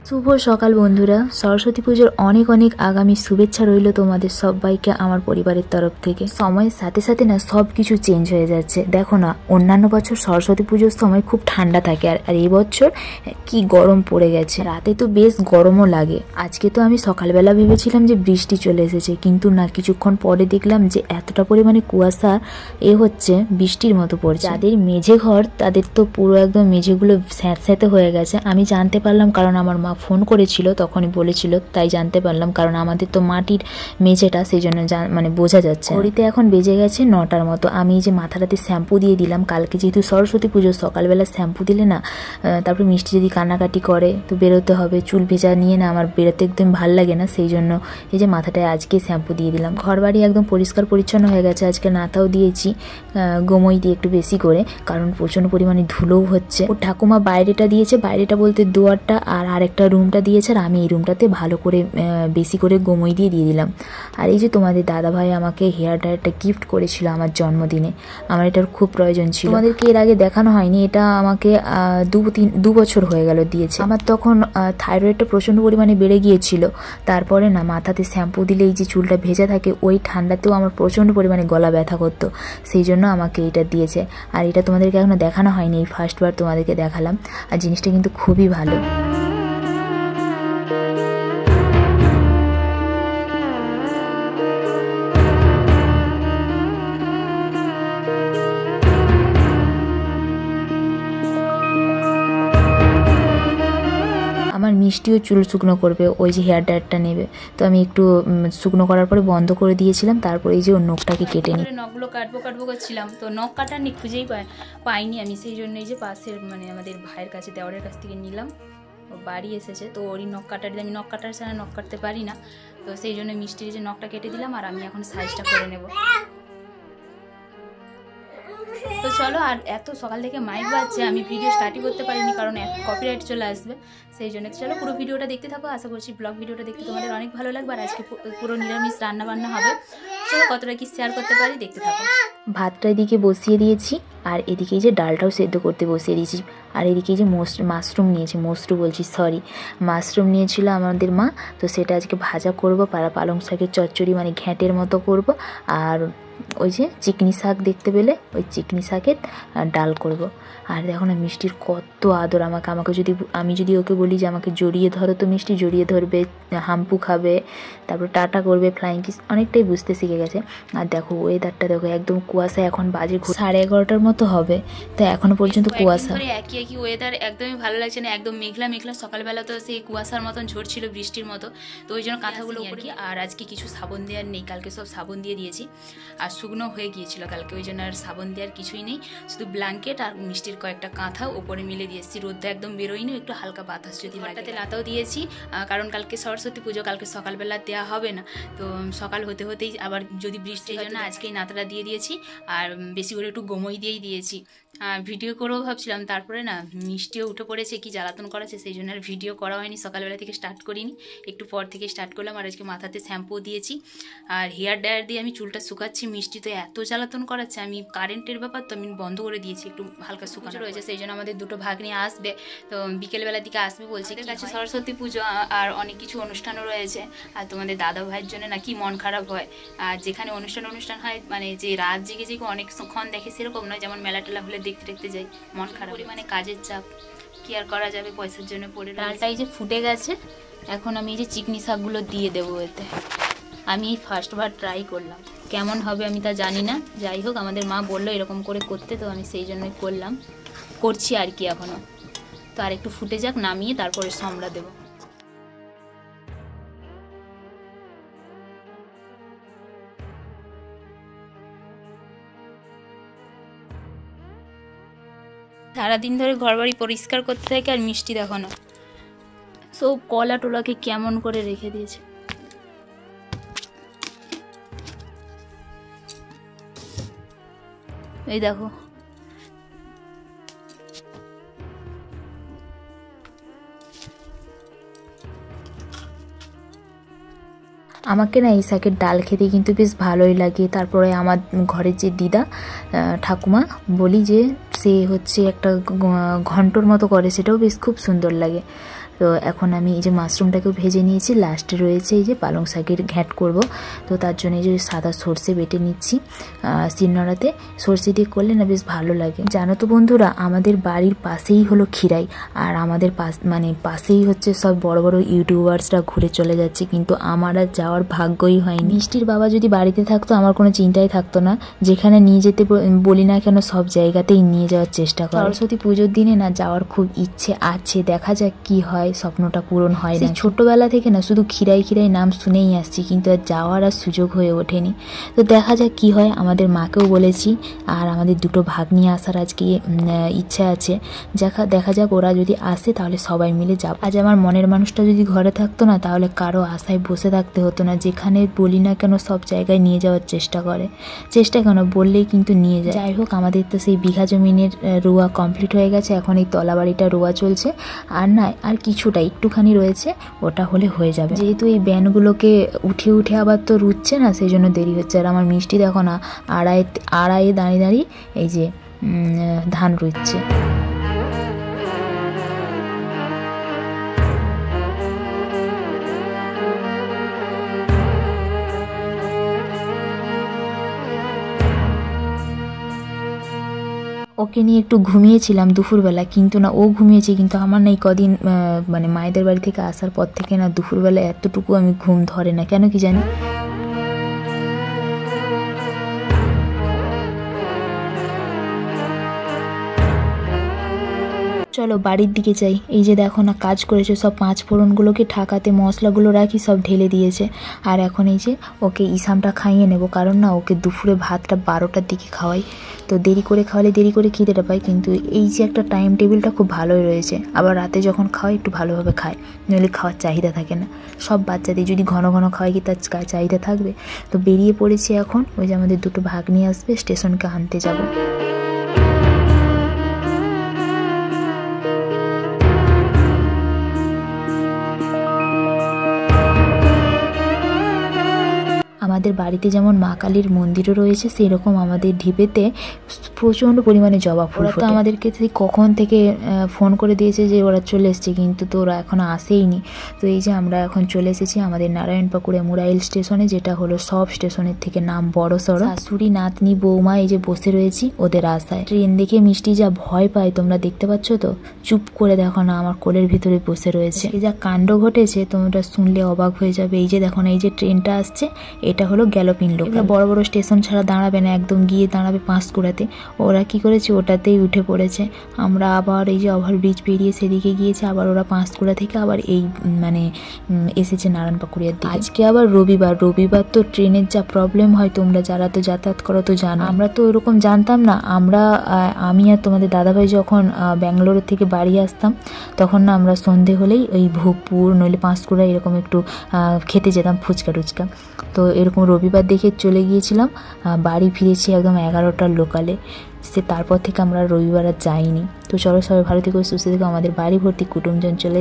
শুভ সকাল বন্ধুরা, সরস্বতী পুজোর অনেক অনেক আগামী শুভেচ্ছা রইল তোমাদের সবাইকে আমার পরিবারের তরফ থেকে। সময়ের সাথে সাথে না সব কিছু চেঞ্জ হয়ে যাচ্ছে। দেখো না, অন্যান্য বছর সরস্বতী পুজোর সময় খুব ঠান্ডা থাকে, আর এই বছর কি গরম পড়ে গেছে। রাতে তো বেশ গরমও লাগে। আজকে তো আমি সকালবেলা ভেবেছিলাম যে বৃষ্টি চলে এসেছে, কিন্তু না, কিছুক্ষণ পরে দেখলাম যে এতটা পরিমাণে কুয়াশা হচ্ছে, বৃষ্টির মতো পড়ছে। যাদের মেঝে ঘর তাদের তো পুরো একদম মেঝেগুলো স্যাঁতস্যাঁতে হয়ে গেছে। আমি জানতে পারলাম কারণ আমার মা ফোন করেছিল, তখনই বলেছিল, তাই জানতে পারলাম। কারণ আমাদের তো মাটির মেঝেটা, সেই জন্য মানে বোঝা যাচ্ছে। ঘড়িতে এখন বেজে গেছে 9টার মতো। আমি যে মাথাটাতে শ্যাম্পু দিয়ে দিলাম, কালকে যেহেতু সরস্বতী পুজো, সকালবেলা শ্যাম্পু দিলে না, তারপর মিষ্টি যদি কান্নাকাটি করে তো বেরোতে হবে, চুল ভেজা নিয়ে না আমার বেরোতে একদম ভাল লাগে না, সেই জন্য এই যে মাথাটায় আজকে শ্যাম্পু দিয়ে দিলাম। ঘর বাড়ি একদম পরিষ্কার পরিচ্ছন্ন হয়ে গেছে। আজকে নাতাও দিয়েছি গোমই দিয়ে একটু বেশি করে, কারণ প্রচণ্ড পরিমাণে ধুলোও হচ্ছে। ও ঠাকুমা বাইরেটা দিয়েছে, বাইরেটা বলতে দুয়ারটা, আর আরেকটা রুমটা দিয়েছে, আর আমি এই রুমটাতে ভালো করে বেশি করে গোমই দিয়ে দিলাম। আর এই যে তোমাদের দাদাভাই আমাকে হেয়ার ড্রায়ারটা গিফট করেছিল আমার জন্মদিনে, আমার এটার খুব প্রয়োজন ছিল। তোমাদেরকে এর আগে দেখানো হয়নি, এটা আমাকে 2 বছর হয়ে গেল দিয়েছে। আমার তখন থাইরয়েডটা প্রচণ্ড পরিমাণে বেড়ে গিয়েছিল। তারপরে না মাথাতে শ্যাম্পু দিলে এই যে চুলটা ভেজা থাকে, ওই ঠান্ডাতেও আমার প্রচণ্ড পরিমাণে গলা ব্যথা করতো, সেই জন্য আমাকে এটা দিয়েছে। আর এটা তোমাদেরকে এখনো দেখানো হয়নি, এই ফার্স্টবার তোমাদেরকে দেখালাম। আর জিনিসটা কিন্তু খুবই ভালো। আমার মিষ্টিও চুল শুকনো করবে, ওই যে হেয়ার ড্রায়ারটা নেবে, তো আমি একটু শুকনো করার পরে বন্ধ করে দিয়েছিলাম। তারপরে এই যে ওর নখটাকে কেটে নিই, নখগুলো কাটবো করছিলাম, তো নখ কাটার খুঁজেই পাইনি আমি, সেই জন্য এই যে পাশের মানে আমাদের ভাইয়ের কাছে, দেওয়ারের কাছ থেকে নিলাম। ও বাড়ি এসেছে, তো ওরই নখ কাটার দিয়ে, আমি নখ কাটার ছাড়া নখ কাটতে পারি না, তো সেই জন্য মিষ্টির যে নখটা কেটে দিলাম। আর আমি এখন সাইজটা করে নেব। তো চলো, আর এত সকাল থেকে মাইক বাজছে, আমি ভিডিও স্টার্টই করতে পারিনি কারণ কপিরাইট চলে আসবে, সেই জন্য। চলো পুরো ভিডিওটা দেখতে থাকো, আশা করছি ব্লগ ভিডিওটা দেখতে তোমাদের অনেক ভালো লাগবে। আর আজকে পুরো নিরামিষ রান্না বান্না হবে, চলো কতটা কি শেয়ার করতে পারি দেখতে থাকো। ভাতটা এদিকে বসিয়ে দিয়েছি, আর এদিকে যে ডালটাও সেদ্ধ করতে বসিয়ে দিয়েছি। আর এদিকে যে মাশরুম নিয়েছিল আমাদের মা, তো সেটা আজকে ভাজা করবো, পালং শাকের চচ্চড়ি মানে ঘ্যাঁটের মতো করব। আর ওই যে চিকনি শাক দেখতে পেলে, ওই চিকনি শাকের ডাল করব। আর দেখো না, মিষ্টির কত আদর আমাকে আমি যদি ওকে বলি যে আমাকে জড়িয়ে ধরো, তো মিষ্টি জড়িয়ে ধরবে, হাম্পু খাবে, তারপর টাটা করবে, ফ্লাইং কিস, অনেকটাই বুঝতে শিখে গেছে। আর দেখো ওয়েদারটা দেখো, একদম কুয়াশা, এখন বাজে 11:30 মতো হবে, তো এখনো পর্যন্ত কুয়াশা। একই ওয়েদার, একদমই ভালো লাগছে না, একদম মেঘলা। সকালবেলা তো সেই কুয়াশার মতন ঝরছিল, বৃষ্টির মতো, তো ওই জন্য কাঁথাগুলো উপরে। আর আজকে কিছু সাবন দেওয়ার নেই, কালকে সব সাবন দিয়ে দিয়েছি, আর শুকনো হয়ে গিয়েছিল কালকে, ওই জন্য আর সাবন দেওয়ার কিছুই নেই, শুধু ব্ল্যাঙ্কেট আর মিষ্টির কয়েকটা কাঁথা উপরে মিলে দিয়েছি। রোদটা একদম বেরোয়নি, একটু হালকা বাতাস যদি লাটাতে লাতাও দিয়েছি, কারণ কালকে সরস্বতী পুজো, কালকে সকালবেলা দেওয়া হবে না, তো সকাল হতে হতেই আবার যদি বৃষ্টির জন্য আজকেই নাতাটা দিয়ে দিয়েছি। আর বেশি করে একটু গোমই দিয়েই দিয়েছি। ভিডিও করেও ভাবছিলাম, তারপরে না মিষ্টিও উঠে পড়েছে, কি জ্বালাতন করেছে, সেই জন্য আর ভিডিও করা হয়নি, সকালবেলা থেকে স্টার্ট করিনি, একটু পর থেকে স্টার্ট করলাম। আর আজকে মাথাতে শ্যাম্পু দিয়েছি, আর হেয়ার ড্রায়ার দিয়ে আমি চুলটা শুকাচ্ছি। মিষ্টি তো এত জ্বালাতন করাচ্ছে, আমি কারেন্টের ব্যাপার তো আমি বন্ধ করে দিয়েছি, একটু হালকা শুকানো রয়েছে, সেই জন্য আমাদের দুটো ভাগ্নি আসবে, তো বিকেলবেলার দিকে আসবে বলছে। কাছে সরস্বতী পুজো আর অনেক কিছু অনুষ্ঠানও রয়েছে, আর তোমাদের দাদা ভাইয়ের জন্য না কি মন খারাপ হয়। আর যেখানে অনুষ্ঠান হয়, মানে যে রাত জেগে অনেকক্ষণ দেখে, সেরকম নয়, যেমন মেলা টেলা হলে দেখতে যাই, মন খারাপ। মানে কাজের চাপ, কি আর করা যাবে, পয়সার জন্য পড়ে। ডালটা এই যে ফুটে গেছে, এখন আমি এই যে চিকনি শাকগুলো দিয়ে দেবো এতে। আমি এই ফার্স্টবার ট্রাই করলাম, কেমন হবে আমি তা জানি না, যাই হোক আমাদের মা বললো এরকম করে করতে, তো আমি সেই জন্যই করছি আর কি এখনও। তো আর একটু ফুটে যাক, নামিয়ে তারপরে সমড়া দেবো। সারাদিন ধরে ঘরবাড়ি পরিষ্কার করতে থাকে, আর মিষ্টি দেখো না সব কলা টোলাকে কেমন করে রেখে দিয়েছে। এই দেখো, আমাকে না এই শাকের ডাল খেতে কিন্তু বেশ ভালোই লাগে। তারপরে আমার ঘরের যে দিদা ঠাকুমা বলি যে সে হচ্ছে একটা ঘন্টর মতো করে, সেটাও বেশ খুব সুন্দর লাগে। তো এখন আমি এই যে মাশরুমটাকেও ভেজে নিয়েছি, লাস্টে রয়েছে এই যে পালং শাকের ঘ্যাট করব। তো তার জন্য এই যে সাদা সর্ষে বেটে নিচ্ছি শিলনোড়াতে। সর্ষে দিয়ে করলে না বেশ ভালো লাগে। জানো তো বন্ধুরা, আমাদের বাড়ির পাশেই হলো খিরাই, আর আমাদের পাশেই হচ্ছে সব বড় বড় ইউটিউবার্সরা ঘুরে চলে যাচ্ছে, কিন্তু আমার আর যাওয়ার ভাগ্যই হয়নি। মিষ্টির বাবা যদি বাড়িতে থাকতো আমার কোনো চিন্তাই থাকতো না, যেখানে নিয়ে যেতে বলি না কেন সব জায়গাতেই নিয়ে যাওয়ার চেষ্টা করে। সরস্বতী পুজোর দিনে না যাওয়ার খুব ইচ্ছে আছে, দেখা যাক কি হয়, স্বপ্নটা পূরণ হয় না। ছোটবেলা থেকে না শুধু খিরাই খিরাই নাম শুনেই আসছি, কিন্তু আর যাওয়ার আর সুযোগ হয়ে ওঠেনি। তো দেখা যাক কি হয়। আমাদের মাকেও বলেছি, আর আমাদের দুটো ভাগ্নি আসার আজকে ইচ্ছা আছে। দেখা যাক, ওরা যদি আসে তাহলে সবাই মিলে যাব। আজ আমার মনের মানুষটা যদি ঘরে থাকতো না, তাহলে কারো আশায় বসে থাকতে হতো না। যেখানে বলি না কেন সব জায়গায় নিয়ে যাওয়ার চেষ্টা করে। চেষ্টা কেন, বললেই কিন্তু নিয়ে যায়। যাই হোক, আমাদের তো সেই বিঘা জমিনের রোয়া কমপ্লিট হয়ে গেছে, এখন এই তলাবাড়িটা রোয়া চলছে। আর কিছুটা একটুখানি রয়েছে, ওটা হলে হয়ে যাবে। যেহেতু এই ব্যানগুলোকে উঠে উঠে আবার তো রুচ্ছে না, সেই জন্য দেরি হচ্ছে। আর আমার মিষ্টি দেখো না আড়াইয়ে দাঁড়িয়ে দাঁড়িয়ে এই যে ধান রুচ্ছে। ওকে নিয়ে একটু ঘুমিয়েছিলাম দুপুরবেলা, কিন্তু না ও ঘুমিয়েছে, কিন্তু আমার না এই কদিন মায়েদের বাড়ি থেকে আসার পর থেকে না দুপুরবেলা এতটুকু আমি ঘুম ধরে না, কেন কি জানি। চলো বাড়ির দিকে যাই। এই যে দেখো না কাজ করেছে, সব 5 ফোড়নগুলোকে ঠাকাতে মশলাগুলো রাখি সব ঢেলে দিয়েছে। আর এখন এই যে ওকে ইসামটা খাইয়ে নেব, কারণ না ওকে দুপুরে ভাতটা 12টার দিকে খাওয়াই। তো দেরি করে খাওয়ালে দেরি করে খিদেটা পাই, কিন্তু এই যে একটা টাইম টেবিলটা খুব ভালোই রয়েছে। আবার রাতে যখন খাওয়াই একটু ভালোভাবে খায়, নইলে খাওয়ার চাহিদা থাকে না। সব বাচ্চাদের যদি ঘন ঘন খাওয়াই কি তার চাহিদা থাকবে? তো বেরিয়ে পড়েছি এখন। ওই যে আমাদের দুটো ভাগ্নি আসবে, স্টেশনকে আনতে যাব। আমাদের বাড়িতে যেমন মা কালীর মন্দিরও রয়েছে, সেরকম আমাদের ঢিপেতে প্রচণ্ড পরিমাণে জবা ফুল। ওরা তো আমাদেরকে সেই কখন থেকে ফোন করে দিয়েছে যে ওরা চলে এসছে, কিন্তু তো ওরা এখনো আসেইনি। তো এই যে আমরা এখন চলে এসেছি আমাদের নারায়ণপাকুড়ে মুরাইল স্টেশনে, যেটা হলো সব স্টেশনের থেকে নাম বড় সড়ো। শাশুড়ি, নাতনি, বৌমা এই যে বসে রয়েছি ওদের আশায়। ট্রেন দেখে মিষ্টি যা ভয় পায় তোমরা দেখতে পাচ্ছ তো, চুপ করে দেখো না আমার কোলের ভিতরে বসে রয়েছে। এই যা কাণ্ড ঘটেছে তোমরা শুনলে অবাক হয়ে যাবে। এই যে দেখো না, এই যে ট্রেনটা আসছে, এটা হলো গ্যালোপিন লোকাল। বড় বড় স্টেশন ছাড়া দাঁড়াবে না, একদম গিয়ে দাঁড়াবে পাঁশকুড়াতে। ওরা কি করেছে, ওটাতেই উঠে পড়েছে। আমরা আবার এই যে ওভারব্রিজ পেরিয়ে সেদিকে গিয়েছে, আবার ওরা পাঁশকুড়া থেকে আবার এই এসেছে নারায়ণপাকুড়িয়ার দিকে। আজকে আবার রবিবার তো ট্রেনের যা প্রবলেম হয়, তোমরা যারা তো যাতায়াত করো তো জানো। আমরা তো ওরকম জানতাম না। আমি আর তোমাদের দাদাভাই যখন ব্যাঙ্গালোরের থেকে বাড়ি আসতাম, তখন না আমরা সন্ধে হলেই ওই ভোগপুর নইলে পাঁশকুড়া এরকম একটু খেতে যেতাম ফুচকা টুচকা। তো এরকম রবিবার দেখে চলে গিয়েছিলাম, বাড়ি ফিরেছি একদম 11টার লোকালে। তারপর থেকে আমরা রবিবার আর যাইনি। তো চলো সবাই ভালো থেকো, সুস্থ থেকো। আমাদের বাড়ি ভর্তি কুটুমজন চলে